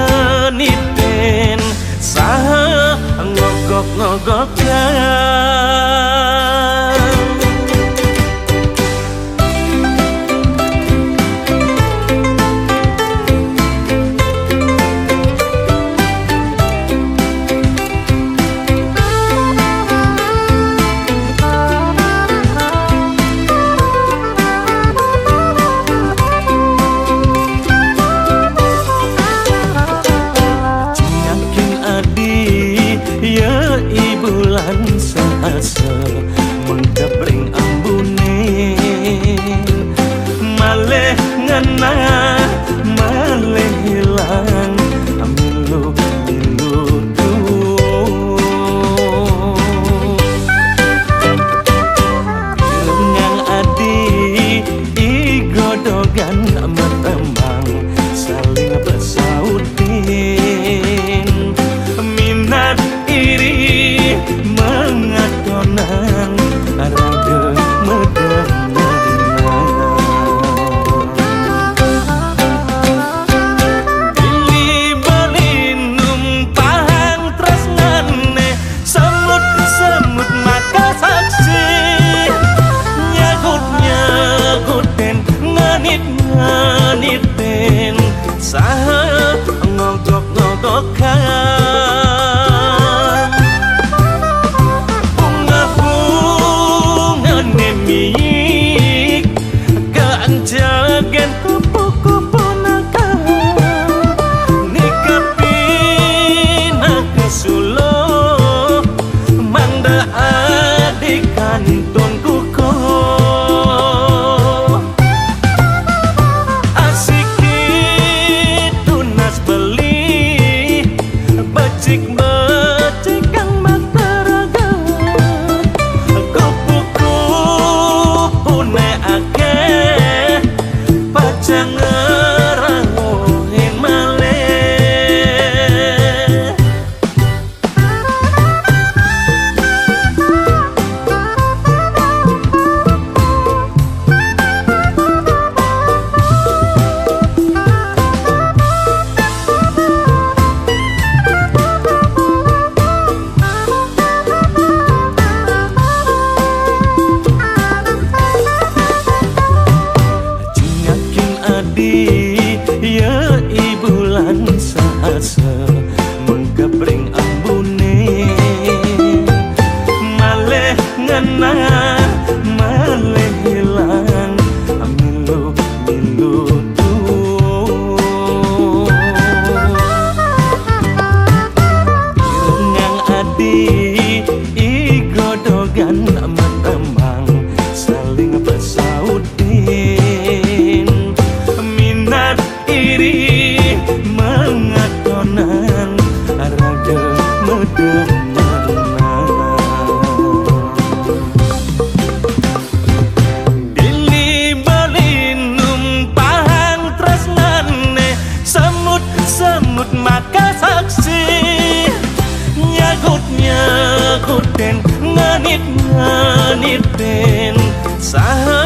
ngeniten saha ngogok-ngogokan. Bulan saasa mengkapring ambune maleh ngena maleh hilang milu tu ngang adi igodogan matembang saling bersautin minat iri mengadonan rada medenan dilibalin numpahan tresnane semut maka saksi nyaguten nganiten saha ngogok-ngogokan. Keanjagan kupu-kupu naga nikapina kesulo manda adik kantong kuko asiki tunas beli becik kang mataraga kupu-kupu ne akeh pacang ngeranguhin maleh. Ya ibulan saasa mengkapring ambune maleh ngena maleh hilang milu tu ngang adi igodogan matembang saling bersautin minat iri mengadonan rada medenan dilibalin numpahan tresnane semut maka saksi nyaguten nganiten saha